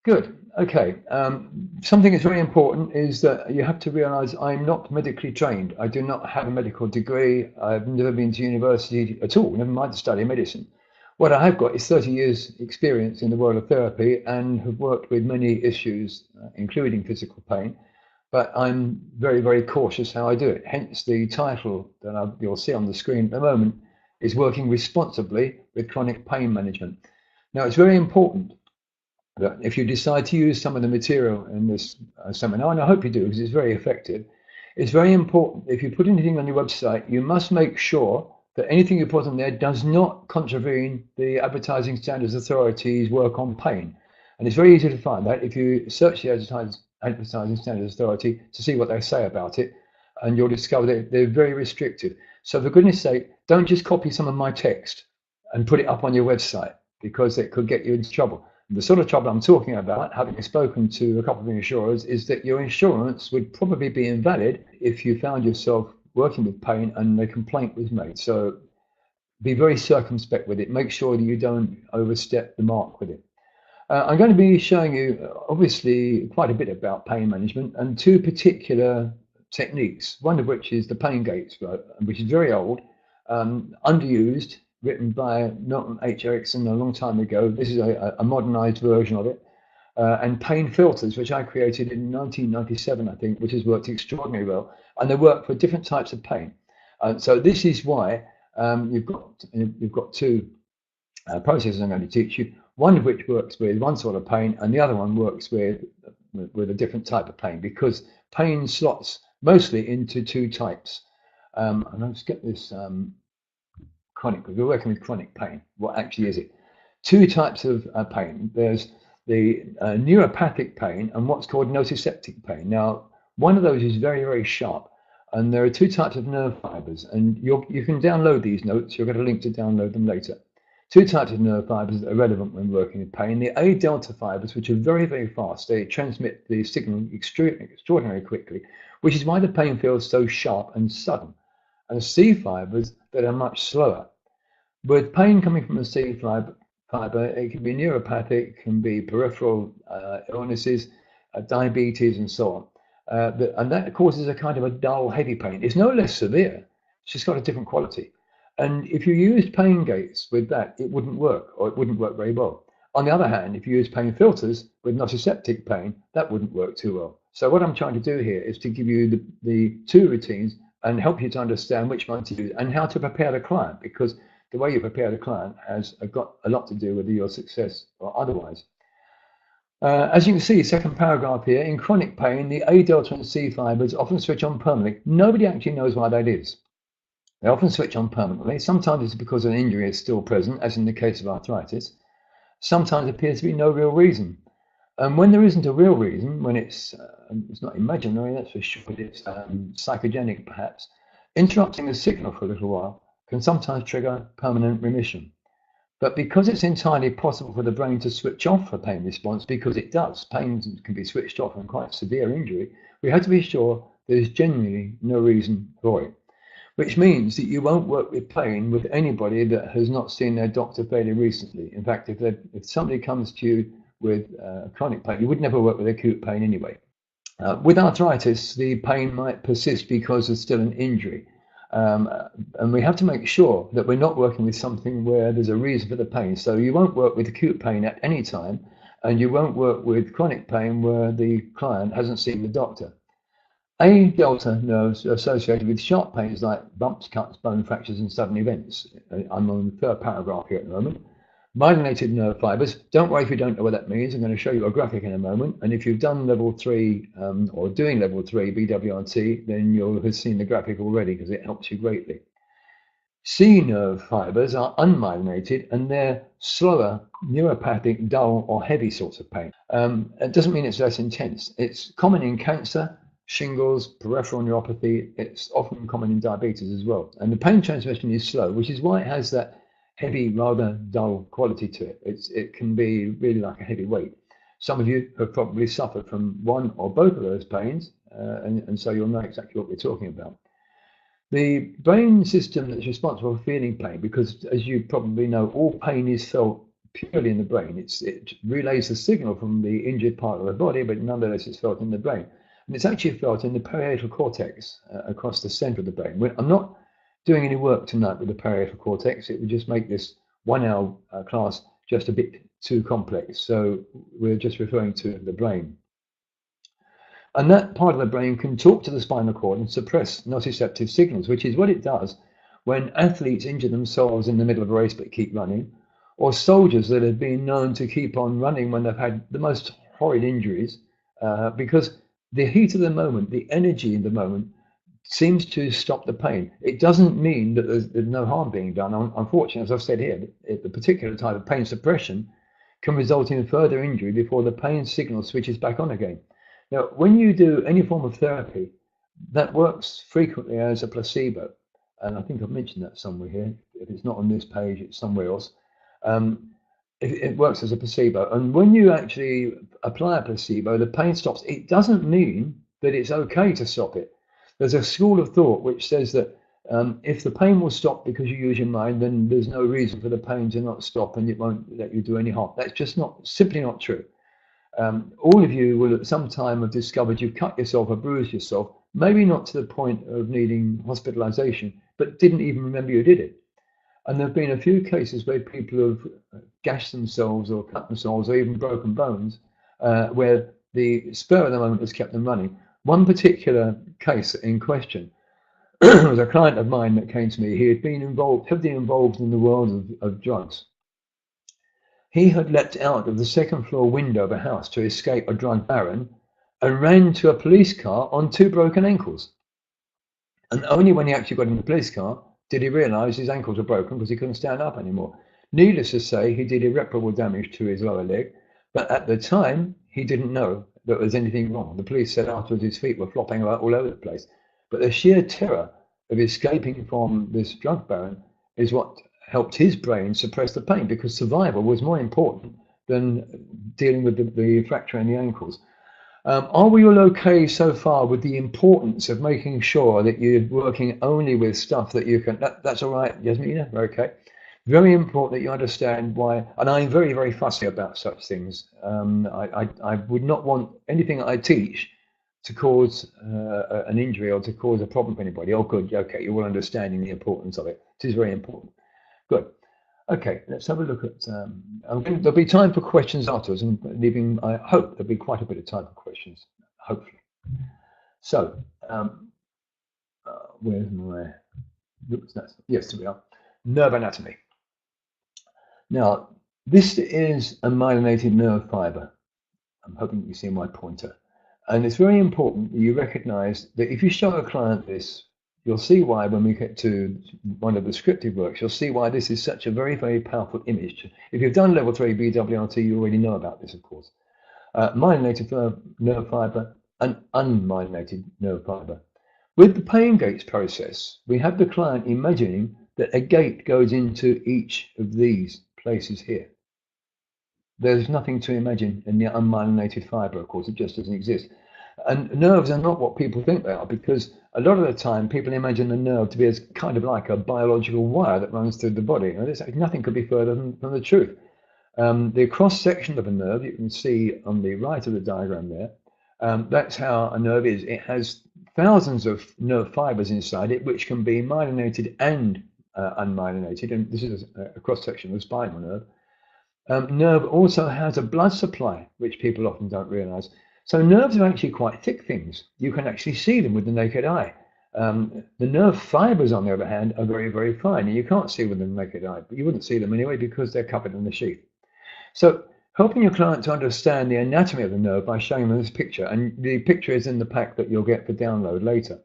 Good. Okay. Something that's very important is that you have to realize I'm not medically trained. I do not have a medical degree. I've never been to university at all, never mind to study medicine. What I have got is 30 years experience in the world of therapy and have worked with many issues, including physical pain. But I'm very, very cautious how I do it. Hence the title that you'll see on the screen at the moment is Working Responsibly with Chronic Pain Management. Now, it's very important that if you decide to use some of the material in this seminar, and I hope you do because it's very effective, it's very important if you put anything on your website, you must make sure that anything you put on there does not contravene the Advertising Standards Authority's work on pain. And it's very easy to find that if you search the Advertising Standards Authority to see what they say about it, and you'll discover that they're very restrictive. So for goodness sake, don't just copy some of my text and put it up on your website because it could get you into trouble. The sort of trouble I'm talking about, having spoken to a couple of insurers, is that your insurance would probably be invalid if you found yourself working with pain and a complaint was made. So be very circumspect with it. Make sure that you don't overstep the mark with it. I'm going to be showing you, obviously, quite a bit about pain management and two particular techniques, one of which is the pain gates, which is very old, underused, written by Milton H. Erickson a long time ago. This is a modernized version of it. And pain filters, which I created in 1997, I think, which has worked extraordinarily well. And they work for different types of pain. So this is why you've got two processes I'm going to teach you, one of which works with one sort of pain and the other one works with a different type of pain, because pain slots mostly into two types. And let's get this chronic, because we're working with chronic pain. What actually is it? Two types of pain. There's the neuropathic pain and what's called nociceptive pain. Now, one of those is very, very sharp. And there are two types of nerve fibers. And you can download these notes. You'll get a link to download them later. Two types of nerve fibers that are relevant when working with pain. The A delta fibers, which are very, very fast. They transmit the signal extraordinarily quickly, which is why the pain feels so sharp and sudden. And C fibers that are much slower. With pain coming from a C fiber, it can be neuropathic, can be peripheral illnesses, diabetes, and so on. And that causes a kind of a dull, heavy pain. It's no less severe, it's just got a different quality. And if you used pain gates with that, it wouldn't work, or it wouldn't work very well. On the other hand, if you use pain filters with nociceptive pain, that wouldn't work too well. So what I'm trying to do here is to give you the two routines and help you to understand which one to use and how to prepare the client, because the way you prepare the client has got a lot to do with your success or otherwise. As you can see, second paragraph here, in chronic pain, the A delta and C fibers often switch on permanently. Nobody actually knows why that is. They often switch on permanently. Sometimes it's because an injury is still present, as in the case of arthritis. Sometimes there appears to be no real reason. And when there isn't a real reason, when it's not imaginary, that's for sure, it's psychogenic perhaps, interrupting the signal for a little while can sometimes trigger permanent remission. But because it's entirely possible for the brain to switch off a pain response, because it does, pain can be switched off in quite severe injury, we have to be sure there's genuinely no reason for it. Which means that you won't work with pain with anybody that has not seen their doctor fairly recently. In fact, if somebody comes to you with chronic pain, you would never work with acute pain anyway. With arthritis, the pain might persist because there's still an injury. And we have to make sure that we're not working with something where there's a reason for the pain. So you won't work with acute pain at any time, and you won't work with chronic pain where the client hasn't seen the doctor. A delta nerves are associated with sharp pains like bumps, cuts, bone fractures, and sudden events. I'm on the third paragraph here at the moment. Myelinated nerve fibers, don't worry if you don't know what that means. I'm going to show you a graphic in a moment. And if you've done level 3 or doing level 3 BWRT, then you'll have seen the graphic already because it helps you greatly. C nerve fibers are unmyelinated and they're slower, neuropathic, dull, or heavy sorts of pain. It doesn't mean it's less intense. It's common in cancer, shingles, peripheral neuropathy. It's often common in diabetes as well. And the pain transmission is slow, which is why it has that heavy, rather dull quality to it. It can be really like a heavy weight. Some of you have probably suffered from one or both of those pains, and so you'll know exactly what we're talking about. The brain system that's responsible for feeling pain, because as you probably know, all pain is felt purely in the brain. It relays the signal from the injured part of the body, but nonetheless it's felt in the brain. And it's actually felt in the parietal cortex across the center of the brain. I'm not doing any work tonight with the parietal cortex. It would just make this 1 hour class just a bit too complex. So we're just referring to the brain. And that part of the brain can talk to the spinal cord and suppress nociceptive signals, which is what it does when athletes injure themselves in the middle of a race but keep running, or soldiers that have been known to keep on running when they've had the most horrid injuries, because the heat of the moment, the energy in the moment, seems to stop the pain. It doesn't mean that there's no harm being done. Unfortunately, as I've said here, the particular type of pain suppression can result in further injury before the pain signal switches back on again. Now, when you do any form of therapy, that works frequently as a placebo. And I think I've mentioned that somewhere here. If it's not on this page, it's somewhere else. It works as a placebo. And when you actually apply a placebo, the pain stops. It doesn't mean that it's okay to stop it. There's a school of thought which says that if the pain will stop because you use your mind, then there's no reason for the pain to not stop and it won't let you do any harm. That's just simply not true. All of you will at some time have discovered you've cut yourself or bruised yourself, maybe not to the point of needing hospitalization, but didn't even remember you did it. And there have been a few cases where people have gashed themselves or cut themselves or even broken bones, where the spur of the moment has kept them running. One particular case in question was a client of mine that came to me. He had been heavily involved in the world of drugs. He had leapt out of the second floor window of a house to escape a drug baron and ran to a police car on 2 broken ankles. And only when he actually got in the police car did he realise his ankles were broken because he couldn't stand up anymore. Needless to say, he did irreparable damage to his lower leg, but at the time, he didn't know that there was anything wrong. The police said afterwards his feet were flopping about all over the place. But the sheer terror of escaping from this drug baron is what helped his brain suppress the pain, because survival was more important than dealing with the fracture in the ankles. Are we all okay so far with the importance of making sure that you're working only with stuff that you can? That's all right, Yasmina? Okay. Very important that you understand why, and I'm very, very fussy about such things. I would not want anything that I teach to cause an injury or to cause a problem for anybody. Oh, good, okay, you're all understanding the importance of it. It is very important. Good. Okay, let's have a look at. There'll be time for questions afterwards, and I hope there'll be quite a bit of time for questions. Hopefully. So, where's my? Yes, here we are. Nerve anatomy. Now, this is a myelinated nerve fiber. I'm hoping you see my pointer, and it's very important that you recognise that if you show a client this, you'll see why when we get to one of the scripted works, you'll see why this is such a very, very powerful image. If you've done level 3 BWRT, you already know about this, of course. Myelinated nerve fiber and unmyelinated nerve fiber. With the pain gates process, we have the client imagining that a gate goes into each of these places here. There's nothing to imagine in the unmyelinated fiber, of course, it just doesn't exist. And nerves are not what people think they are, because a lot of the time people imagine the nerve to be as kind of like a biological wire that runs through the body. And nothing could be further from the truth. The cross section of a nerve, you can see on the right of the diagram there, that's how a nerve is. It has thousands of nerve fibers inside it, which can be myelinated and unmyelinated. And this is a cross section of the spinal nerve. Nerve also has a blood supply, which people often don't realize. So nerves are actually quite thick things. You can actually see them with the naked eye. The nerve fibers, on the other hand, are very, very fine. And you can't see with the naked eye, but you wouldn't see them anyway because they're covered in the sheath. So helping your client to understand the anatomy of the nerve by showing them this picture, and the picture is in the pack that you'll get for download later,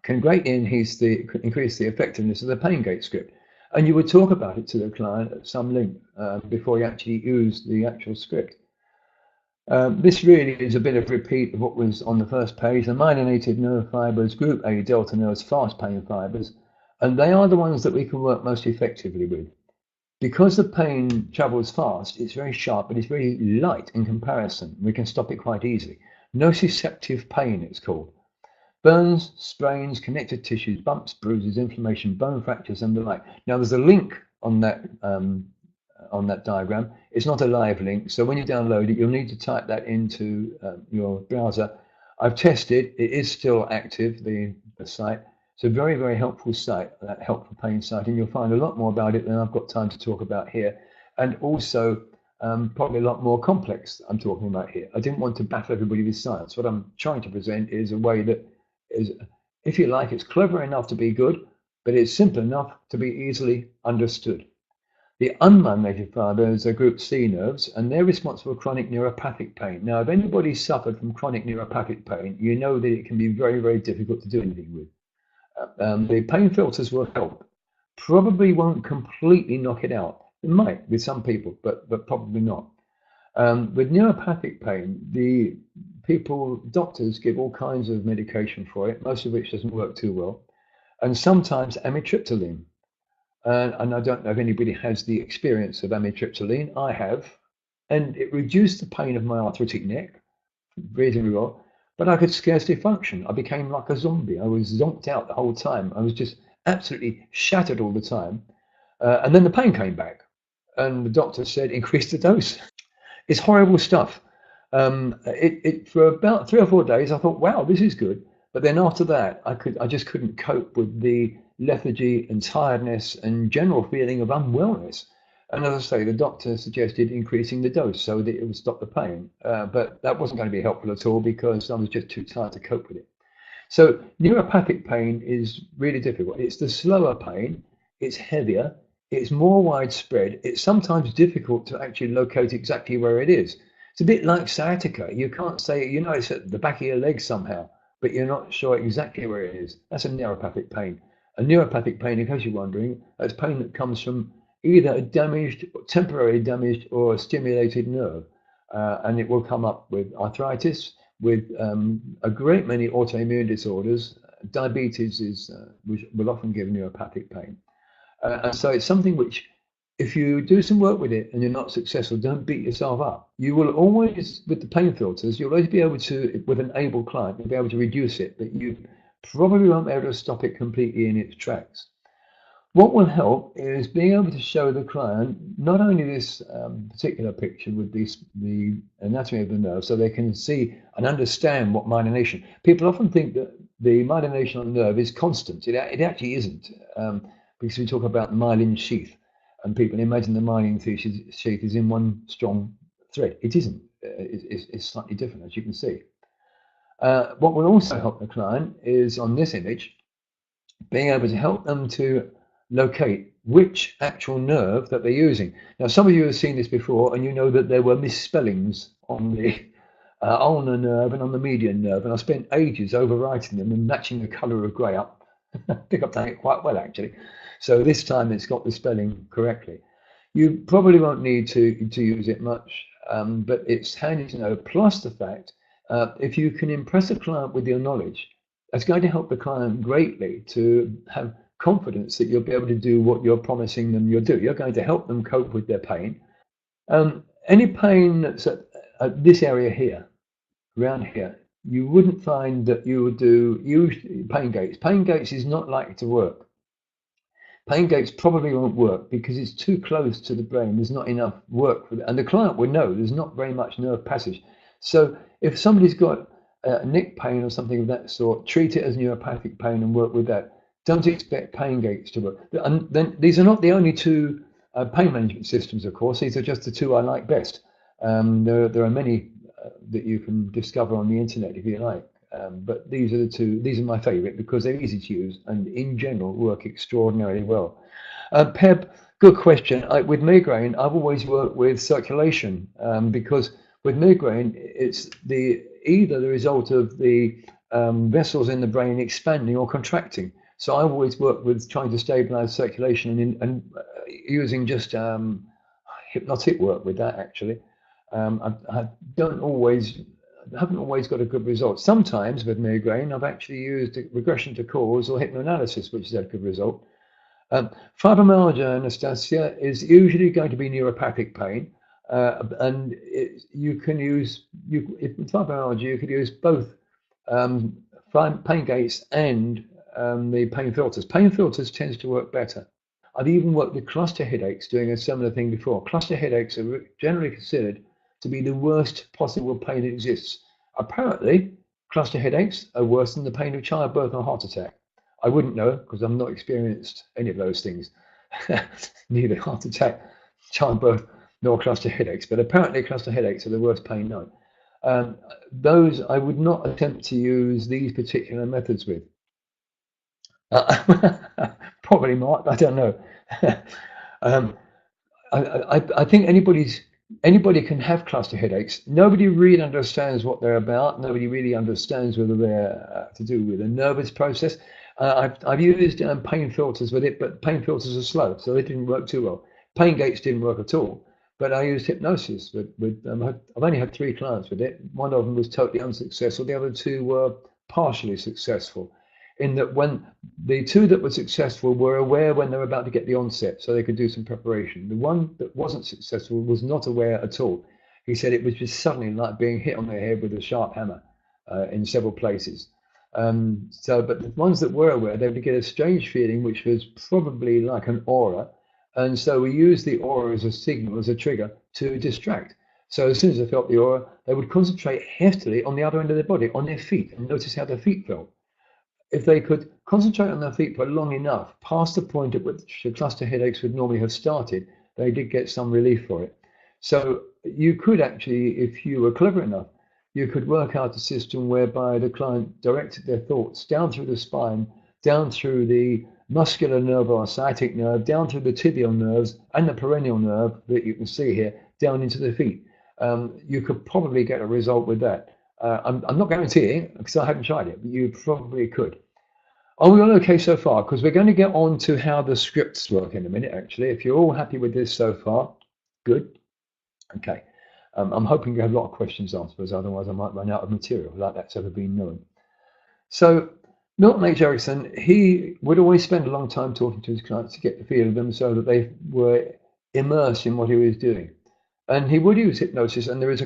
can greatly increase the effectiveness of the pain gate script. And you would talk about it to the client at some length before you actually use the actual script. This really is a bit of a repeat of what was on the first page. The myelinated nerve fibers, group A delta nerves, fast pain fibers, and they are the ones that we can work most effectively with. Because the pain travels fast, it's very sharp, but it's very light in comparison. We can stop it quite easily. Nociceptive pain, it's called. Burns, sprains, connective tissues, bumps, bruises, inflammation, bone fractures, and the like. Now, there's a link on that on that diagram. It's not a live link, so when you download it, you'll need to type that into your browser. I've tested; it is still active. The site. It's a very, very helpful site, that helpful pain site, and you'll find a lot more about it than I've got time to talk about here, and also probably a lot more complex I'm talking about here. I didn't want to baffle everybody with science. What I'm trying to present is a way that is, if you like, it's clever enough to be good, but it's simple enough to be easily understood. The unmyelinated fibers are group C nerves, and they're responsible for chronic neuropathic pain. Now, if anybody suffered from chronic neuropathic pain, you know that it can be very, very difficult to do anything with. The pain filters will help. Probably won't completely knock it out. It might with some people, but probably not. With neuropathic pain, doctors give all kinds of medication for it, most of which doesn't work too well, and sometimes amitriptyline. And I don't know if anybody has the experience of amitriptyline. I have, and it reduced the pain of my arthritic neck reasonably well, but I could scarcely function. I became like a zombie. I was zonked out the whole time. I was just absolutely shattered all the time. And then the pain came back, and the doctor said, increase the dose. It's horrible stuff. For about 3 or 4 days, I thought, wow, this is good. But then after that, I just couldn't cope with the lethargy and tiredness and general feeling of unwellness. And as I say, the doctor suggested increasing the dose so that it would stop the pain. But that wasn't going to be helpful at all because I was just too tired to cope with it. So neuropathic pain is really difficult. It's the slower pain, it's heavier, it's more widespread. It's sometimes difficult to actually locate exactly where it is. It's a bit like sciatica. You can't say, you know, it's at the back of your leg somehow, but you're not sure exactly where it is. That's a neuropathic pain. A neuropathic pain, in case you're wondering, that's pain that comes from either a damaged, temporarily damaged, or a stimulated nerve. And it will come up with arthritis, with a great many autoimmune disorders. Diabetes which will often give neuropathic pain. And so it's something which, if you do some work with it and you're not successful, don't beat yourself up. You will always, with the pain filters, you'll always be able to, with an able client, you'll be able to reduce it, but you probably won't be able to stop it completely in its tracks. What will help is being able to show the client not only this particular picture with the anatomy of the nerve, so they can see and understand what myelination. People often think that the myelination on the nerve is constant. It actually isn't, because we talk about the myelin sheath, and people imagine the myelin sheath is in one strong thread. It isn't. It's slightly different, as you can see. What will also help the client is on this image, being able to help them to locate which actual nerve that they're using. Now, some of you have seen this before, and you know that there were misspellings on the ulnar nerve and on the median nerve, and I spent ages overwriting them and matching the colour of grey up. I think I've done it quite well, actually. So this time it's got the spelling correctly. You probably won't need to use it much, but it's handy to know. Plus the fact, if you can impress a client with your knowledge, that's going to help the client greatly to have confidence that you'll be able to do what you're promising them you'll do. You're going to help them cope with their pain. Any pain that's at this area here, around here, you wouldn't find that you would use pain gates. Pain gates is not likely to work. Pain gates probably won't work because it's too close to the brain. There's not enough work for it. And the client would know there's not very much nerve passage. So if somebody's got neck pain or something of that sort, treat it as neuropathic pain and work with that. Don't expect pain gates to work. And then these are not the only two pain management systems, of course. These are just the two I like best. There are many that you can discover on the internet if you like. But these are the two. These are my favourite because they're easy to use and, in general, work extraordinarily well. Peb, good question. With migraine, I've always worked with circulation because with migraine, it's either the result of the vessels in the brain expanding or contracting. So I always work with trying to stabilise circulation and using just hypnotic work with that. Actually, I haven't always got a good result. Sometimes with migraine, I've actually used regression to cause or hypnoanalysis, which has had a good result. Fibromyalgia, Anastasia, is usually going to be neuropathic pain, and you can use with fibromyalgia you could use both pain gates and the pain filters. Pain filters tends to work better. I've even worked with cluster headaches doing a similar thing before. Cluster headaches are generally considered to be the worst possible pain that exists. Apparently, cluster headaches are worse than the pain of childbirth or heart attack. I wouldn't know because I've not experienced any of those things, neither heart attack, childbirth, nor cluster headaches. But apparently, cluster headaches are the worst pain known. Those I would not attempt to use these particular methods with. Probably not. I don't know. um, I think anybody can have cluster headaches. Nobody really understands what they're about. Nobody really understands whether they're to do with a nervous process. I've used pain filters with it, but pain filters are slow, so they didn't work too well. Pain gates didn't work at all. But I used hypnosis I've only had 3 clients with it. One of them was totally unsuccessful. The other 2 were partially successful. In that, when the 2 that were successful were aware when they were about to get the onset, so they could do some preparation. The one that wasn't successful was not aware at all. He said it was just suddenly like being hit on the head with a sharp hammer in several places. But the ones that were aware, they would get a strange feeling, which was probably like an aura. And so we used the aura as a signal, as a trigger to distract. So as soon as they felt the aura, they would concentrate heftily on the other end of their body, on their feet, and notice how their feet felt. If they could concentrate on their feet for long enough, past the point at which the cluster headaches would normally have started, they did get some relief for it. So you could actually, if you were clever enough, you could work out a system whereby the client directed their thoughts down through the spine, down through the muscular nerve or sciatic nerve, down through the tibial nerves and the peroneal nerve that you can see here, down into the feet. You could probably get a result with that. I'm not guaranteeing because I haven't tried it, but you probably could. Are we all okay so far? Because we're going to get on to how the scripts work in a minute, actually. If you're all happy with this so far, good. Okay. I'm hoping you have a lot of questions afterwards, otherwise I might run out of material like that's ever been known. So Milton H. Erickson, he would always spend a long time talking to his clients to get the feel of them so that they were immersed in what he was doing. And he would use hypnosis, and there's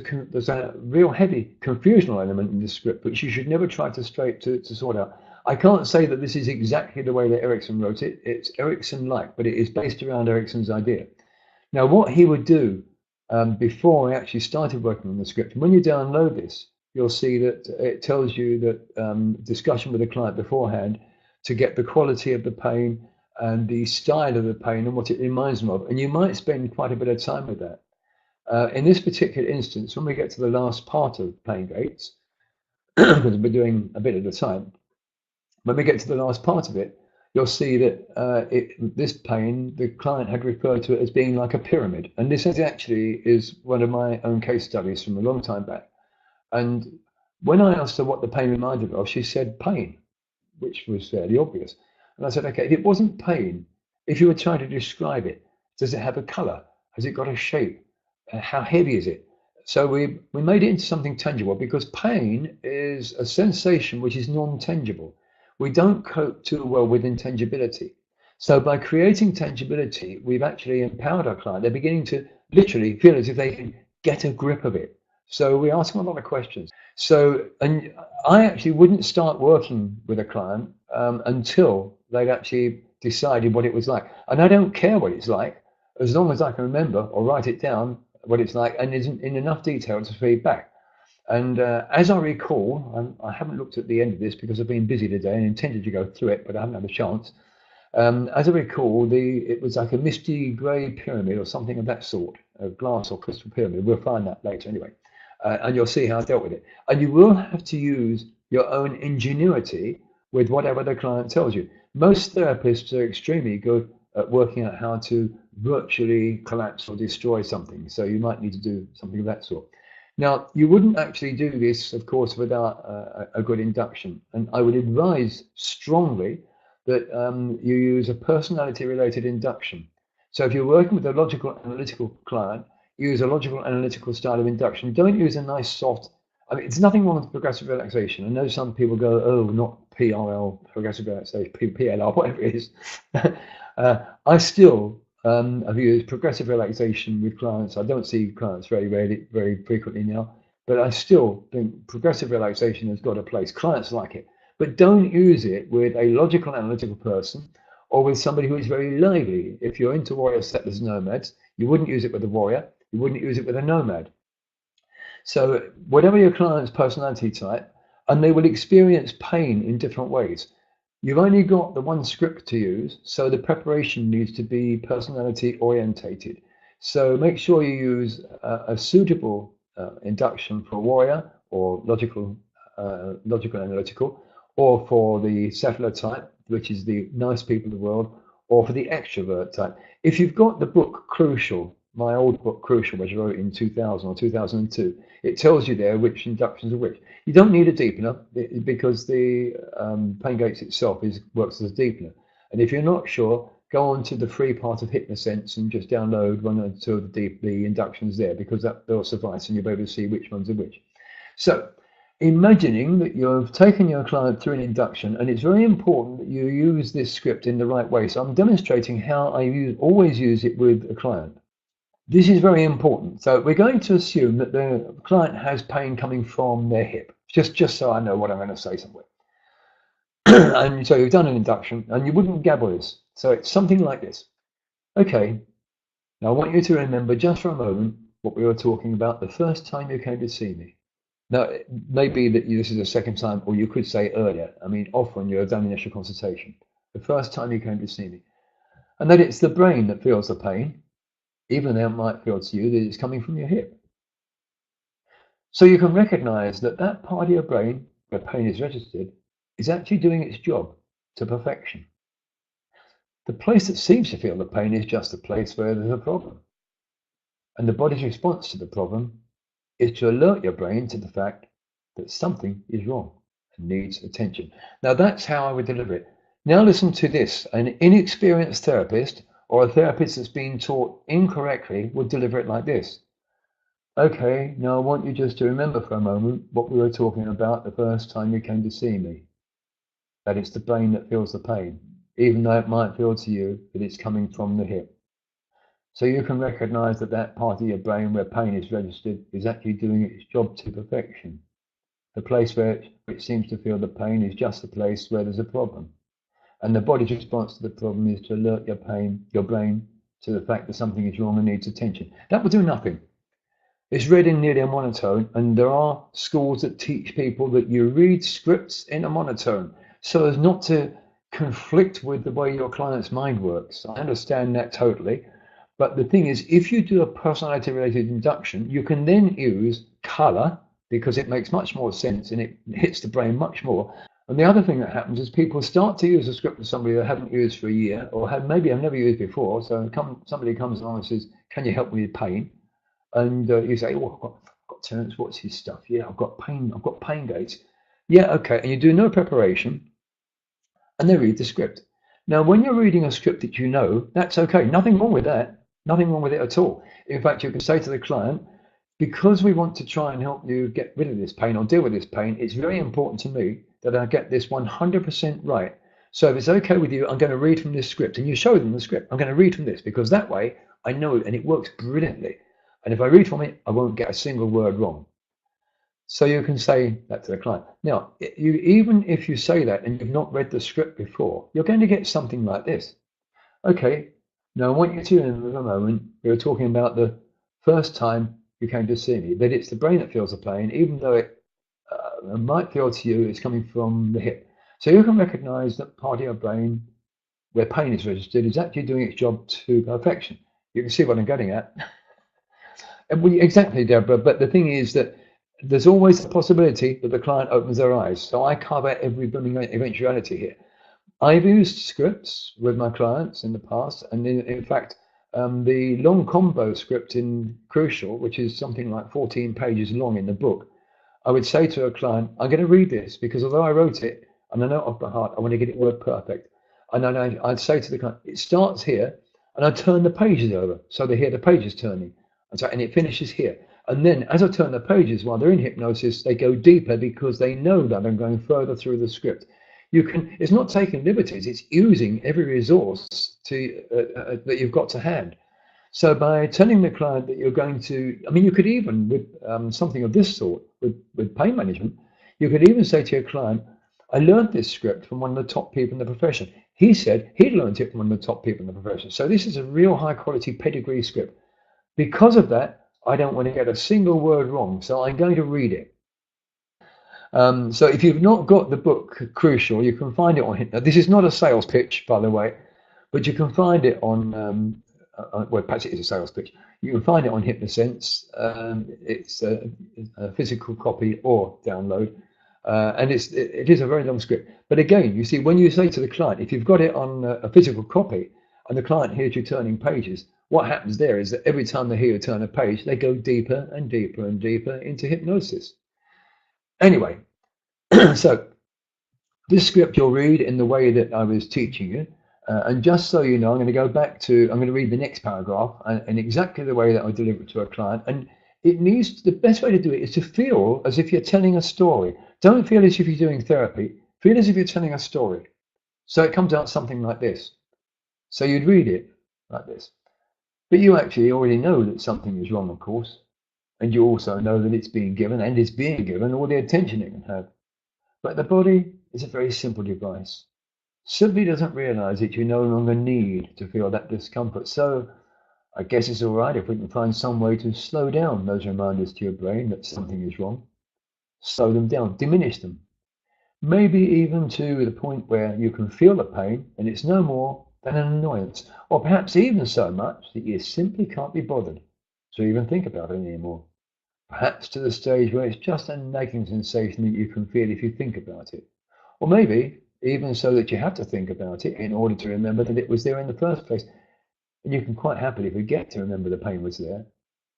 a real heavy confusional element in the script, which you should never try to sort out. I can't say that this is exactly the way that Erickson wrote it. It's Erickson-like, but it is based around Erickson's idea. Now, what he would do before he actually started working on the script, and when you download this, you'll see that it tells you that discussion with the client beforehand to get the quality of the pain and the style of the pain and what it reminds them of. And you might spend quite a bit of time with that. In this particular instance, when we get to the last part of pain gates, because we're doing a bit at a time, when we get to the last part of it, you'll see that this pain, the client had referred to it as being like a pyramid. And this actually is one of my own case studies from a long time back. And when I asked her what the pain reminded her of, she said pain, which was fairly obvious. And I said, okay, if it wasn't pain, if you were trying to describe it, does it have a color? Has it got a shape? How heavy is it? So we made it into something tangible, because pain is a sensation which is non-tangible. We don't cope too well with intangibility. So by creating tangibility, we've actually empowered our client. They're beginning to literally feel as if they can get a grip of it. So we ask them a lot of questions. So, and I actually wouldn't start working with a client until they'd actually decided what it was like. And I don't care what it's like, as long as I can remember or write it down what it's like and isn't in enough detail to feed back. And as I recall, I haven't looked at the end of this because I've been busy today and intended to go through it, but I haven't had a chance. As I recall, it was like a misty grey pyramid or something of that sort, a glass or crystal pyramid. We'll find that later anyway. And you'll see how I dealt with it. And you will have to use your own ingenuity with whatever the client tells you. Most therapists are extremely good at working out how to virtually collapse or destroy something. So you might need to do something of that sort. Now, you wouldn't actually do this, of course, without a good induction. And I would advise strongly that you use a personality-related induction. So if you're working with a logical analytical client, use a logical analytical style of induction. Don't use a nice soft, I mean, it's nothing wrong with progressive relaxation. I know some people go, oh, not PRL, progressive relaxation, PLR, whatever it is. I still have used progressive relaxation with clients. I don't see clients very frequently now, but I still think progressive relaxation has got a place. Clients like it, but don't use it with a logical analytical person or with somebody who is very lively. If you're into warrior settlers nomads, you wouldn't use it with a warrior, you wouldn't use it with a nomad. So whatever your client's personality type, and they will experience pain in different ways. You've only got the one script to use, so the preparation needs to be personality orientated. So make sure you use a suitable induction for warrior or logical analytical, or for the settler type, which is the nice people of the world, or for the extrovert type. If you've got the book Crucial, my old book Crucial, which I wrote in 2000 or 2002, it tells you there which inductions are which. You don't need a deepener because the Pain Gates itself works as a deepener. And if you're not sure, go on to the free part of HypnoSense and just download one or two of the inductions there, because they'll suffice and you'll be able to see which ones are which. So imagining that you've taken your client through an induction, and it's very important that you use this script in the right way. So I'm demonstrating how I always use it with a client. This is very important. So we're going to assume that the client has pain coming from their hip, just so I know what I'm going to say somewhere. And so you've done an induction, and you wouldn't gabble this. So it's something like this. Okay, now I want you to remember just for a moment what we were talking about the first time you came to see me. Now, it may be that this is the second time, or you could say earlier. I mean, often you have done initial consultation. The first time you came to see me. And that it's the brain that feels the pain, even though it might feel to you that it's coming from your hip. So you can recognize that that part of your brain where pain is registered is actually doing its job to perfection. The place that seems to feel the pain is just the place where there's a problem. And the body's response to the problem is to alert your brain to the fact that something is wrong and needs attention. Now that's how I would deliver it. Now listen to this. An inexperienced therapist or a therapist that's been taught incorrectly would deliver it like this. Okay, now I want you just to remember for a moment what we were talking about the first time you came to see me. That it's the brain that feels the pain, even though it might feel to you that it's coming from the hip. So you can recognize that that part of your brain where pain is registered is actually doing its job to perfection. The place where it seems to feel the pain is just the place where there's a problem. And the body's response to the problem is to alert your brain to the fact that something is wrong and needs attention. That will do nothing. It's read in nearly a monotone, and there are schools that teach people that you read scripts in a monotone so as not to conflict with the way your client's mind works. I understand that totally. But the thing is, if you do a personality-related induction, you can then use color because it makes much more sense and it hits the brain much more. And the other thing that happens is people start to use a script with somebody they haven't used for a year or maybe have never used before. So somebody comes along and says, "Can you help me with pain?" And you say, "Oh, I've got Terence, what's his stuff? Yeah, I've got pain gates." Yeah, okay. And you do no preparation and they read the script. Now, when you're reading a script that you know, that's okay. Nothing wrong with that. Nothing wrong with it at all. In fact, you can say to the client, because we want to try and help you get rid of this pain or deal with this pain, it's very important to me that I get this 100% right. So if it's okay with you, I'm going to read from this script. And you show them the script. I'm going to read from this because that way I know it and it works brilliantly. And if I read from it, I won't get a single word wrong. So you can say that to the client. Now, even if you say that and you've not read the script before, you're going to get something like this. Okay, now I want you to remember a moment, we were talking about the first time you came to see me, that it's the brain that feels the pain, even though it might feel to you it's coming from the hip. So you can recognize that part of your brain where pain is registered is actually doing its job to perfection. You can see what I'm getting at. Exactly, Deborah, but the thing is that there's always the possibility that the client opens their eyes. So I cover every eventuality here. I've used scripts with my clients in the past, and in fact, the long combo script in Crucial, which is something like 14 pages long in the book, I would say to a client, I'm going to read this because although I wrote it, and I know it off by heart, I want to get it word perfect. And then I'd say to the client, it starts here, and I turn the pages over, so they hear the pages turning, and it finishes here. And then as I turn the pages while they're in hypnosis, they go deeper because they know that I'm going further through the script. It's not taking liberties, it's using every resource that you've got to hand. So by telling the client that you're going to, you could even, with something of this sort, with pain management, you could even say to your client, I learned this script from one of the top people in the profession. He said he'd learned it from one of the top people in the profession. So this is a real high quality pedigree script. Because of that, I don't want to get a single word wrong. So I'm going to read it. So if you've not got the book Crucial, you can find it on. Now, this is not a sales pitch, by the way, but you can find it on. Well, perhaps it is a sales pitch. You can find it on HypnoSense. It's a physical copy or download, and it is a very long script. But again, you see, when you say to the client, if you've got it on a physical copy, and the client hears you turning pages, what happens there is that every time they hear you turn a page, they go deeper and deeper and deeper into hypnosis. Anyway, so this script you'll read in the way that I was teaching you. And just so you know, I'm going to read the next paragraph and exactly the way that I deliver it to a client. And the best way to do it is to feel as if you're telling a story. Don't feel as if you're doing therapy. Feel as if you're telling a story. So it comes out something like this. So you'd read it like this. But you actually already know that something is wrong, of course. And you also know that it's being given and is being given all the attention it can have. But the body is a very simple device. Simply doesn't realize that you no longer need to feel that discomfort. So I guess it's all right if we can find some way to slow down those reminders to your brain that something is wrong. Slow them down, diminish them. Maybe even to the point where you can feel the pain and it's no more than an annoyance. Or perhaps even so much that you simply can't be bothered to even think about it anymore. Perhaps to the stage where it's just a nagging sensation that you can feel if you think about it. Or maybe even so that you have to think about it in order to remember that it was there in the first place. And you can quite happily forget to remember the pain was there.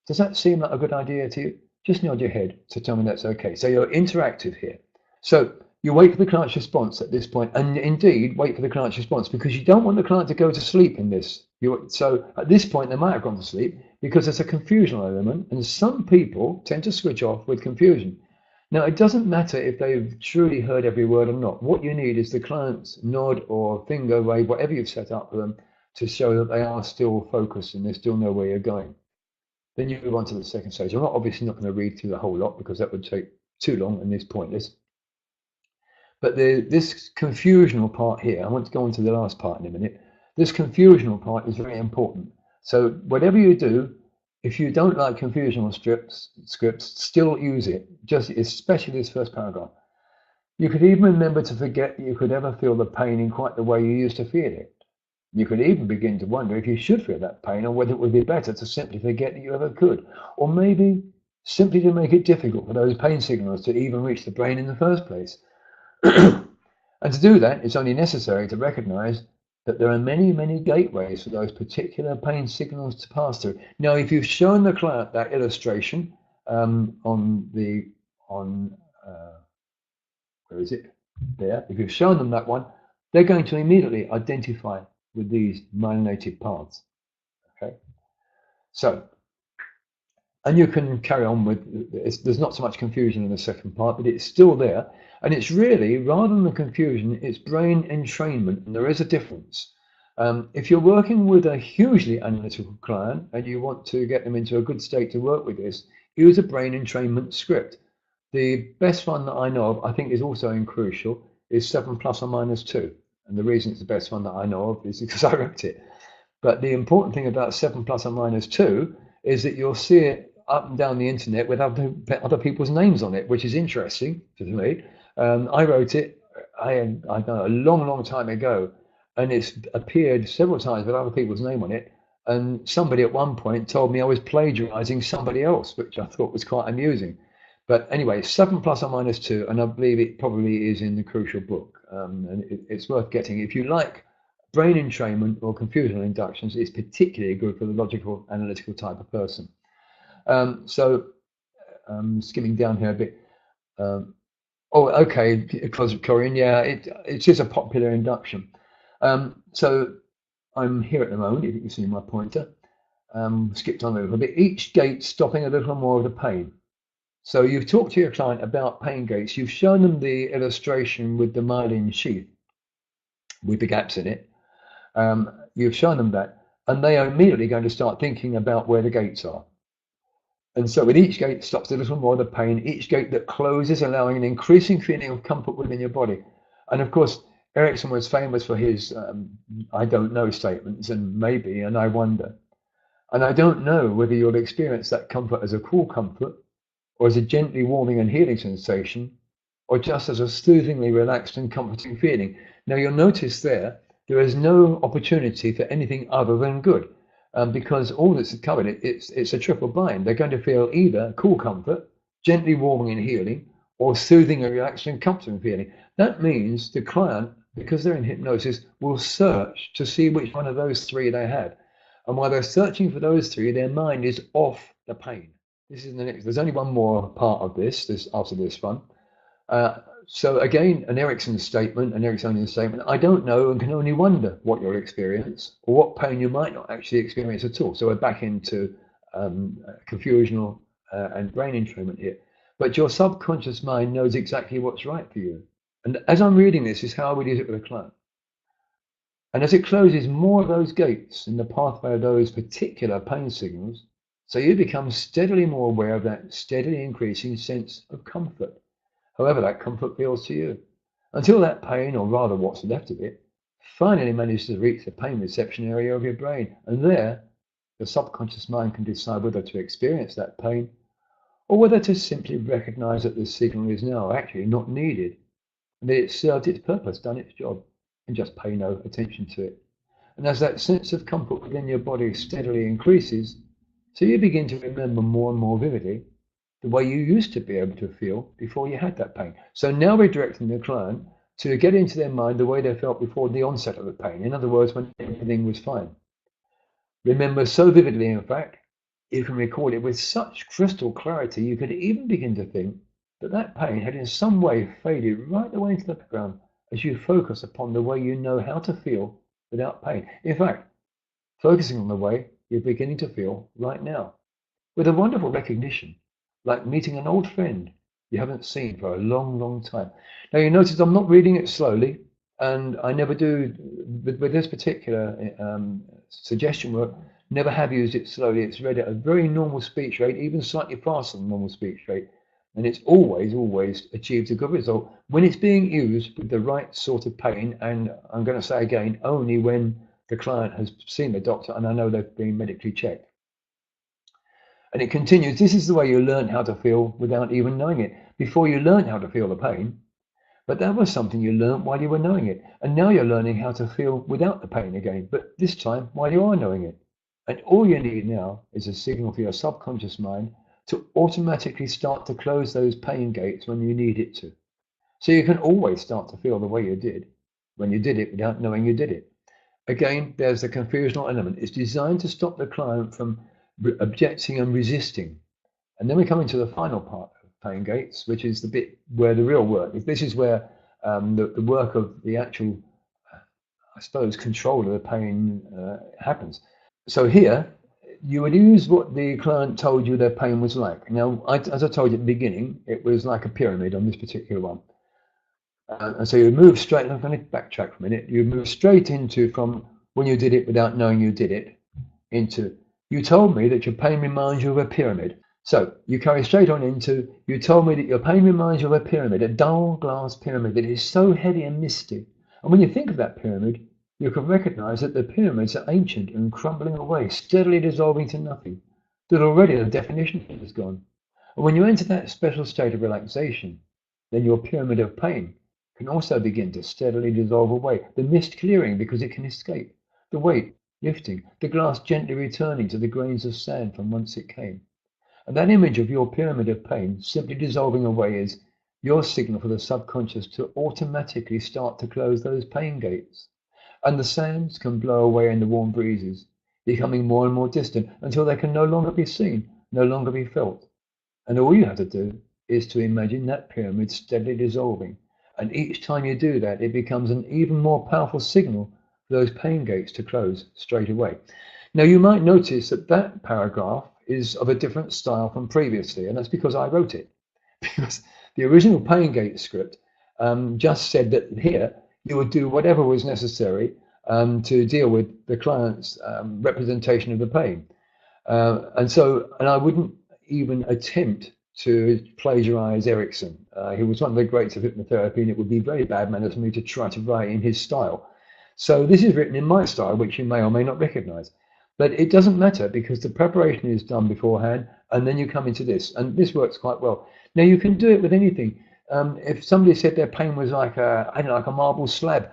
Does that seem like a good idea to you? Just nod your head to tell me that's okay. So you're interactive here. So you wait for the client's response at this point, and indeed wait for the client's response because you don't want the client to go to sleep in this. So at this point, they might have gone to sleep because there's a confusional element, and some people tend to switch off with confusion. Now, it doesn't matter if they've truly heard every word or not. What you need is the client's nod or finger wave, whatever you've set up for them, to show that they are still focused and they still know where you're going. Then you move on to the second stage. I'm obviously not going to read through the whole lot because that would take too long and is pointless. But this confusional part here, I want to go on to the last part in a minute. This confusional part is very important. So whatever you do, if you don't like confusional scripts, still use it, just especially this first paragraph. You could even remember to forget that you could ever feel the pain in quite the way you used to feel it. You could even begin to wonder if you should feel that pain or whether it would be better to simply forget that you ever could. Or maybe simply to make it difficult for those pain signals to even reach the brain in the first place. And to do that, it's only necessary to recognize that there are many, many gateways for those particular pain signals to pass through. Now, if you've shown the client that illustration where is it? There. If you've shown them that one, they're going to immediately identify with these myelinated paths. Okay. So, and you can carry on with, there's not so much confusion in the second part, but it's still there. And it's really, rather than the confusion, it's brain entrainment, and there is a difference. If you're working with a hugely analytical client and you want to get them into a good state to work with this, use a brain entrainment script. The best one that I know of, I think is also in Crucial, is 7 plus or minus 2. And the reason it's the best one that I know of is because I wrote it. But the important thing about 7 plus or minus 2 is that you'll see it up and down the internet with other people's names on it, which is interesting to me. I wrote it, I know, a long, long time ago, and it's appeared several times with other people's name on it. And somebody at one point told me I was plagiarizing somebody else, which I thought was quite amusing. But anyway, 7 plus or minus 2, and I believe it probably is in the Crucial book. And it's worth getting. If you like brain entrainment or confusional inductions, it's particularly good for the logical, analytical type of person. So skimming down here a bit. Oh, okay, Closet Corian, yeah, it is a popular induction. So I'm here at the moment, if you can see my pointer. Skipped on a little bit. Each gate stopping a little more of the pain. So you've talked to your client about pain gates. You've shown them the illustration with the myelin sheath with the gaps in it. You've shown them that, and they are immediately going to start thinking about where the gates are. And so with each gate stops a little more of the pain, each gate that closes allowing an increasing feeling of comfort within your body. And of course, Erickson was famous for his I don't know statements and maybe and I wonder. And I don't know whether you'll experience that comfort as a cool comfort or as a gently warming and healing sensation or just as a soothingly relaxed and comforting feeling. Now you'll notice there is no opportunity for anything other than good because all that's covered, it's a triple bind. They're going to feel either cool comfort, gently warming and healing, or soothing and relaxing and comforting feeling. That means the client, because they're in hypnosis, will search to see which one of those three they had. And while they're searching for those three, their mind is off the pain. This is the next. There's only one more part of this after this one. So again, an Erickson statement, an Ericksonian statement. I don't know and can only wonder what you'll experience or what pain you might not actually experience at all. So we're back into confusional and brain entrainment here. But your subconscious mind knows exactly what's right for you. And as I'm reading this, is how I would use it with a client. And as it closes more of those gates in the pathway of those particular pain signals, so you become steadily more aware of that steadily increasing sense of comfort, however that comfort feels to you, until that pain, or rather what's left of it, finally manages to reach the pain reception area of your brain. And there, the subconscious mind can decide whether to experience that pain or whether to simply recognize that the signal is now actually not needed and that it served its purpose, done its job, and just pay no attention to it. And as that sense of comfort within your body steadily increases, so you begin to remember more and more vividly the way you used to be able to feel before you had that pain. So now we're directing the client to get into their mind the way they felt before the onset of the pain. In other words, when everything was fine. Remember so vividly, in fact, you can recall it with such crystal clarity, you could even begin to think that that pain had in some way faded right away into the background as you focus upon the way you know how to feel without pain. In fact, focusing on the way you're beginning to feel right now, with a wonderful recognition, like meeting an old friend you haven't seen for a long, long time. Now you notice I'm not reading it slowly, and I never do, with this particular suggestion work, never have used it slowly. It's read at a very normal speech rate, even slightly faster than normal speech rate. And it's always achieved a good result when it's being used with the right sort of pain. And I'm going to say again, only when the client has seen the doctor and I know they've been medically checked. And it continues, this is the way you learn how to feel without even knowing it. Before you learned how to feel the pain, but that was something you learned while you were knowing it. And now you're learning how to feel without the pain again, but this time while you are knowing it. And all you need now is a signal for your subconscious mind to automatically start to close those pain gates when you need it to. So you can always start to feel the way you did when you did it without knowing you did it. Again, there's the confusional element. It's designed to stop the client from objecting and resisting. And then we come into the final part of pain gates, which is the bit where the real work is. This is where the work of the actual, I suppose, control of the pain happens. So here, you would use what the client told you their pain was like. Now, as I told you at the beginning, it was like a pyramid on this particular one. And so you move straight, I'm going to backtrack for a minute, you move straight into from when you did it without knowing you did it, into you told me that your pain reminds you of a pyramid. So you carry straight on into, you told me that your pain reminds you of a pyramid, a dull glass pyramid that is so heavy and misty. And when you think of that pyramid, you can recognize that the pyramids are ancient and crumbling away, steadily dissolving to nothing, that already the definition is gone. And when you enter that special state of relaxation, then your pyramid of pain can also begin to steadily dissolve away, the mist clearing because it can escape, the weight lifting, the glass gently returning to the grains of sand from whence it came. And that image of your pyramid of pain simply dissolving away is your signal for the subconscious to automatically start to close those pain gates. And the sands can blow away in the warm breezes, becoming more and more distant until they can no longer be seen, no longer be felt. And all you have to do is to imagine that pyramid steadily dissolving. And each time you do that, it becomes an even more powerful signal for those pain gates to close straight away. Now, you might notice that that paragraph is of a different style from previously, and that's because I wrote it. Because the original pain gate script just said that here you would do whatever was necessary to deal with the client's representation of the pain. And I wouldn't even attempt to plagiarize Erickson. He was one of the greats of hypnotherapy, and it would be very bad manners for me to try to write in his style. So this is written in my style, which you may or may not recognize. But it doesn't matter because the preparation is done beforehand, and then you come into this, and this works quite well. Now you can do it with anything. If somebody said their pain was like like a marble slab,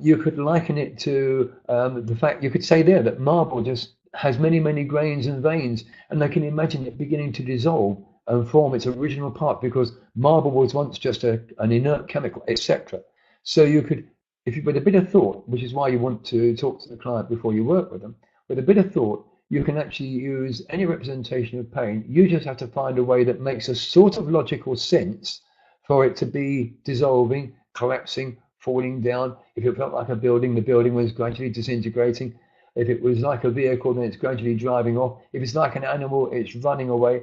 you could liken it to the fact you could say there that marble just has many, many grains and veins, and they can imagine it beginning to dissolve and form its original part because marble was once just an inert chemical, etc. So you could, if you with a bit of thought, which is why you want to talk to the client before you work with them, with a bit of thought, you can actually use any representation of pain. You just have to find a way that makes a sort of logical sense for it to be dissolving, collapsing, falling down. If it felt like a building, the building was gradually disintegrating. If it was like a vehicle, then it's gradually driving off. If it's like an animal, it's running away.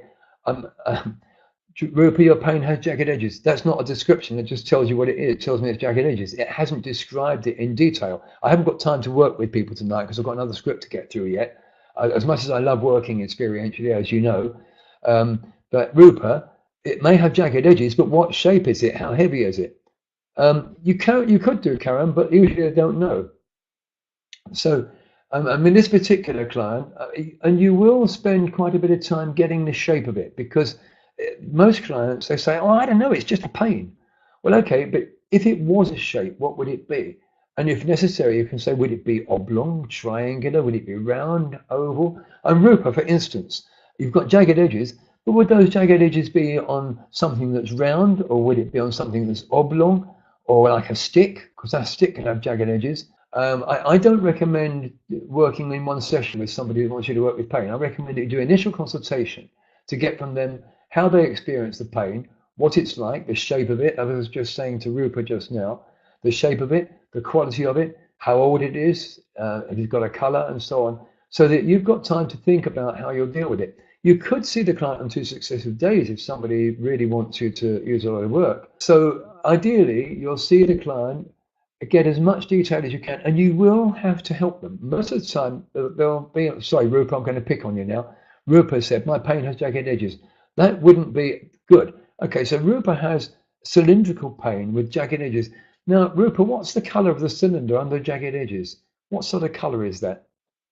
Rupa, your pain has jagged edges. That's not a description. It just tells you what it is. It tells me it's jagged edges. It hasn't described it in detail. I haven't got time to work with people tonight because I've got another script to get through yet. As much as I love working experientially, as you know, but Rupa, it may have jagged edges, but what shape is it? How heavy is it? You could do Karen, but usually I don't know. So, I mean, this particular client, and you will spend quite a bit of time getting the shape of it because most clients, they say, oh, I don't know, it's just a pain. Well, okay, but if it was a shape, what would it be? And if necessary, you can say, would it be oblong, triangular? Would it be round, oval? And Rupa, for instance, you've got jagged edges, but would those jagged edges be on something that's round, or would it be on something that's oblong, or like a stick? Because that stick can have jagged edges. I don't recommend working in one session with somebody who wants you to work with pain. I recommend that you do initial consultation to get from them how they experience the pain, what it's like, the shape of it. I was just saying to Rupa just now, the shape of it, the quality of it, how old it is, if it's got a color and so on, so that you've got time to think about how you'll deal with it. You could see the client on 2 successive days if somebody really wants you to use a lot of work. So ideally, you'll see the client, get as much detail as you can, and you will have to help them. Most of the time, they'll be, sorry, Rupa, I'm going to pick on you now. Rupa said, my pain has jagged edges. That wouldn't be good. Okay, so Rupa has cylindrical pain with jagged edges. Now, Rupa, what's the color of the cylinder under jagged edges? What sort of color is that?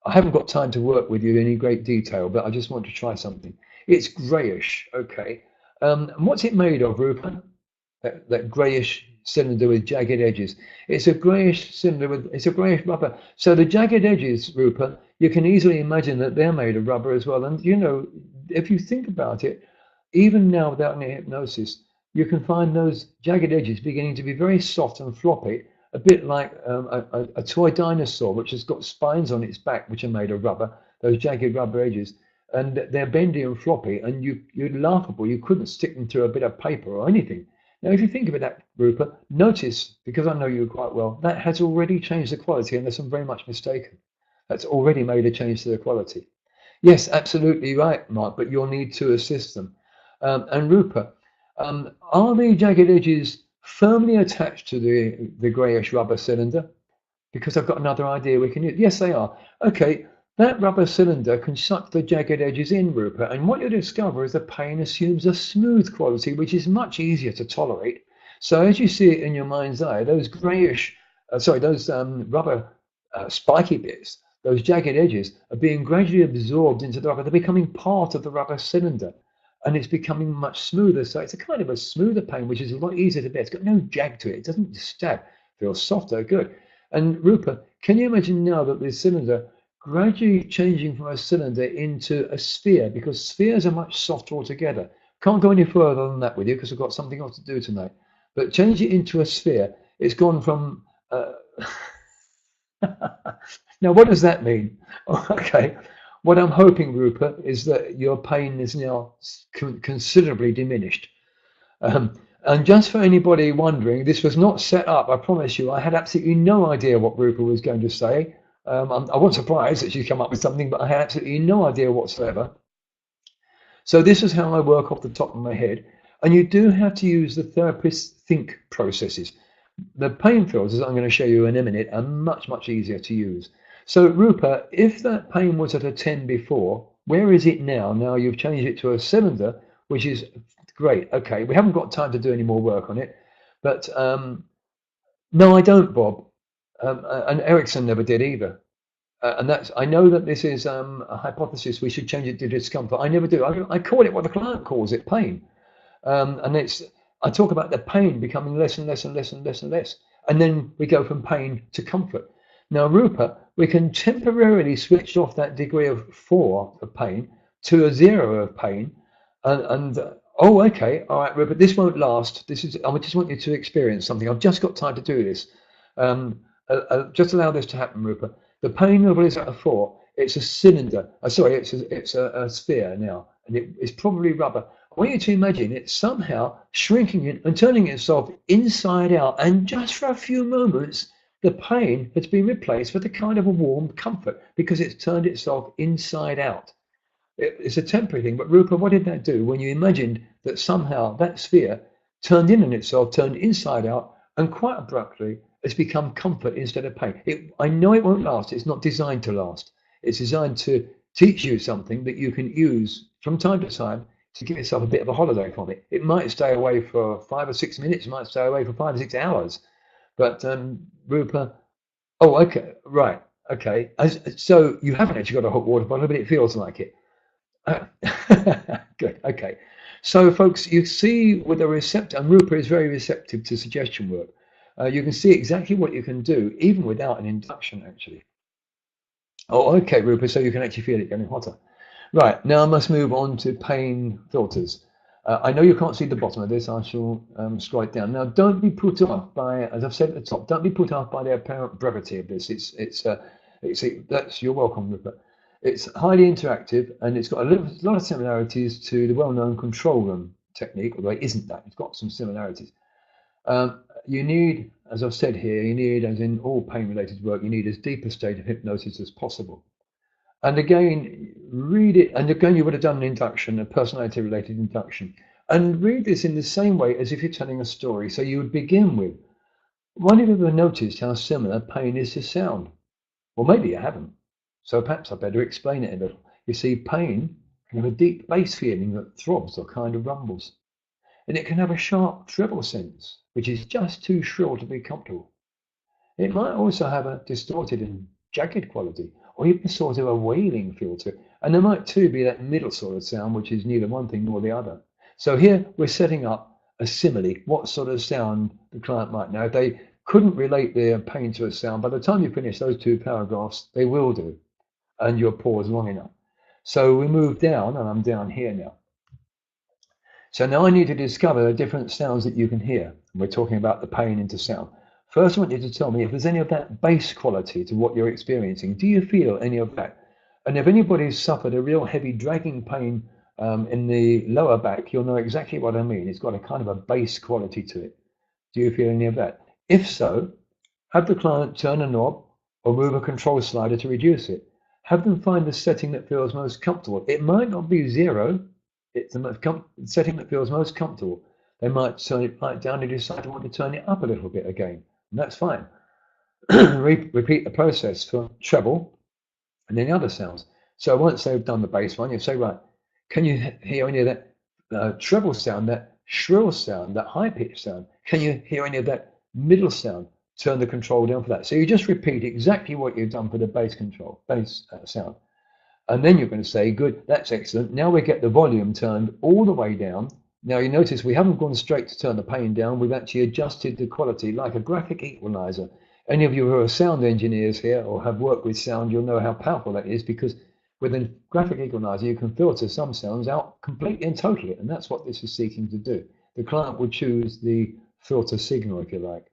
I haven't got time to work with you in any great detail, but I just want to try something. It's grayish, okay. And what's it made of, Rupa? That grayish cylinder with jagged edges. It's a grayish cylinder with, it's a grayish rubber. So the jagged edges, Rupa, you can easily imagine that they're made of rubber as well. And you know, if you think about it, even now without any hypnosis, you can find those jagged edges beginning to be very soft and floppy, a bit like a toy dinosaur, which has got spines on its back, which are made of rubber, those jagged rubber edges. And they're bendy and floppy, and you're laughable. You couldn't stick them through a bit of paper or anything. Now, if you think about that, Rupert, notice, because I know you quite well, that has already changed the quality, unless I'm very much mistaken. That's already made a change to the quality. Yes, absolutely right, Mark, but you'll need to assist them. And Rupert, are the jagged edges firmly attached to the greyish rubber cylinder? Because I've got another idea we can use. Yes, they are. Okay, that rubber cylinder can suck the jagged edges in, Rupert, and what you'll discover is the pain assumes a smooth quality, which is much easier to tolerate. So as you see it in your mind's eye, those greyish, those rubber spiky bits, those jagged edges are being gradually absorbed into the rubber. They're becoming part of the rubber cylinder, and it's becoming much smoother. So it's a kind of a smoother pain, which is a lot easier to bear. It's got no jag to it. It doesn't stab. It feels softer, good. And Rupert, can you imagine now that this cylinder gradually changing from a cylinder into a sphere, because spheres are much softer altogether. Can't go any further than that with you because I've got something else to do tonight. But change it into a sphere. It's gone from... Now, what does that mean? Okay, what I'm hoping, Rupert, is that your pain is now considerably diminished. And just for anybody wondering, this was not set up, I promise you. I had absolutely no idea what Rupert was going to say. I wasn't surprised that she'd come up with something, but I had absolutely no idea whatsoever. So this is how I work off the top of my head. And you do have to use the therapist's think processes. The pain filters I'm going to show you in a minute are much, much easier to use. So Rupert, if that pain was at a 10 before, where is it now? Now you've changed it to a cylinder, which is great. Okay, we haven't got time to do any more work on it, but no, I don't, Bob, and Erickson never did either. And that's, I know that this is a hypothesis. We should change it to discomfort. I never do. I call it what the client calls it, pain. And it's, I talk about the pain becoming less and less and less and less and less. And then we go from pain to comfort. Now, Rupa, we can temporarily switch off that degree of 4 of pain to a 0 of pain. Oh, okay, all right, Rupa, this won't last. This is, I just want you to experience something. I've just got time to do this. Just allow this to happen, Rupa. The pain level is at a 4. It's a cylinder. Sorry, it's a sphere now, and it's probably rubber. I want you to imagine it somehow shrinking it and turning itself inside out, and just for a few moments, the pain has been replaced with a kind of a warm comfort because it's turned itself inside out. It's a temporary thing, but Rupa, what did that do when you imagined that somehow that sphere turned in on itself, turned inside out, and quite abruptly has become comfort instead of pain? I know it won't last. It's not designed to last. It's designed to teach you something that you can use from time to time to give yourself a bit of a holiday from it. It might stay away for 5 or 6 minutes. It might stay away for 5 or 6 hours. But Rupa, oh, okay, right, okay. So you haven't actually got a hot water bottle, but it feels like it. Good, okay. So folks, you see with the receptor, and Rupa is very receptive to suggestion work. You can see exactly what you can do, even without an induction, actually. Oh, okay, Rupa, so you can actually feel it getting hotter. Right, now I must move on to pain filters. I know you can't see the bottom of this. I shall scroll it down. Now, don't be put off by, as I've said at the top, don't be put off by the apparent brevity of this. You're welcome, Rupa. It's highly interactive, and it's got a lot of similarities to the well-known control room technique, although it isn't that. It's got some similarities. You need, as I've said here, you need, as in all pain-related work, you need as deep a state of hypnosis as possible. And again, read it, and again, you would have done an induction, a personality-related induction, and read this in the same way as if you're telling a story. So you would begin with, why have you ever noticed how similar pain is to sound? Well, maybe you haven't. So perhaps I better explain it a little. You see, pain can have a deep bass feeling that throbs or kind of rumbles. And it can have a sharp treble sense, which is just too shrill to be comfortable. It might also have a distorted and jagged quality, or even sort of a wailing feel to it. And there might too be that middle sort of sound, which is neither one thing nor the other. So here we're setting up a simile, what sort of sound the client might know. If they couldn't relate their pain to a sound, by the time you finish those 2 paragraphs, they will do, and you'll pause long enough. So we move down, and I'm down here now. So now I need to discover the different sounds that you can hear. We're talking about the pain into sound. First, I want you to tell me if there's any of that bass quality to what you're experiencing. Do you feel any of that? And if anybody's suffered a real heavy dragging pain in the lower back, you'll know exactly what I mean. It's got a kind of a bass quality to it. Do you feel any of that? If so, have the client turn a knob or move a control slider to reduce it. Have them find the setting that feels most comfortable. It might not be 0. It's the setting that feels most comfortable. They might turn it right down and decide to want to turn it up a little bit again. And that's fine. Repeat the process for treble and then the other sounds. So once they've done the bass one, you say, right, can you hear any of that treble sound, that shrill sound, that high-pitched sound? Can you hear any of that middle sound? Turn the control down for that. So you just repeat exactly what you've done for the bass sound. And then you're going to say, good, that's excellent. Now we get the volume turned all the way down. Now you notice we haven't gone straight to turn the pain down. We've actually adjusted the quality like a graphic equalizer. Any of you who are sound engineers here or have worked with sound, you'll know how powerful that is, because with a graphic equalizer, you can filter some sounds out completely and totally. And that's what this is seeking to do. The client would choose the filter signal, if you like.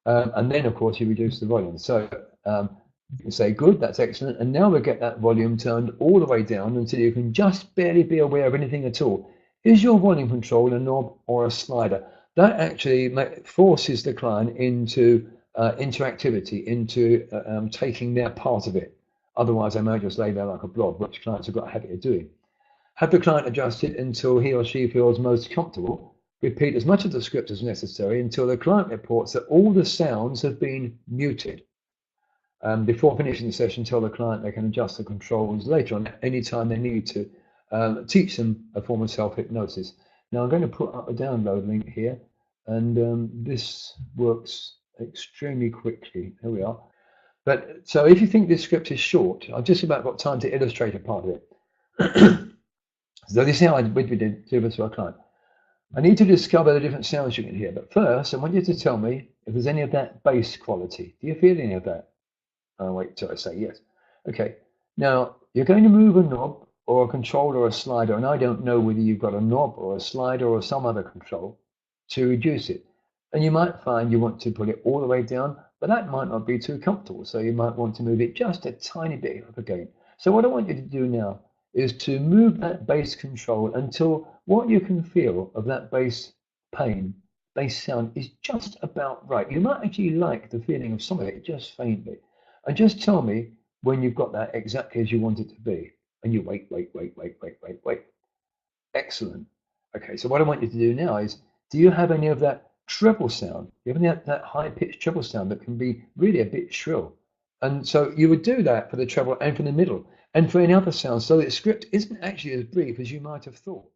And then, of course, you reduce the volume. So you can say, good, that's excellent. And now we get that volume turned all the way down until you can just barely be aware of anything at all. Is your volume control a knob or a slider? That actually forces the client into interactivity, into taking their part of it. Otherwise, they might just lay there like a blob, which clients have got a habit of doing. Have the client adjust it until he or she feels most comfortable. Repeat as much of the script as necessary until the client reports that all the sounds have been muted. Before finishing the session, tell the client they can adjust the controls later on anytime they need to teach them a form of self-hypnosis. Now I'm going to put up a download link here, and this works extremely quickly. Here we are. But so if you think this script is short, I've just about got time to illustrate a part of it. So this is how we do this to our client. I need to discover the different sounds you can hear. But first, I want you to tell me if there's any of that bass quality. Do you feel any of that? Oh, wait till I say yes. Okay. Now, you're going to move a knob or a controller or a slider, and I don't know whether you've got a knob or a slider or some other control to reduce it. And you might find you want to put it all the way down, but that might not be too comfortable. So you might want to move it just a tiny bit up again. So what I want you to do now is to move that bass control until what you can feel of that bass pain, bass sound is just about right. You might actually like the feeling of some of it just faintly. And just tell me when you've got that exactly as you want it to be. And you wait, wait, wait, wait, wait, wait, wait. Excellent. Okay, so what I want you to do now is, do you have any of that treble sound? Do you have any of that high-pitched treble sound that can be really a bit shrill? And so you would do that for the treble and for the middle and for any other sound, so that the script isn't actually as brief as you might have thought.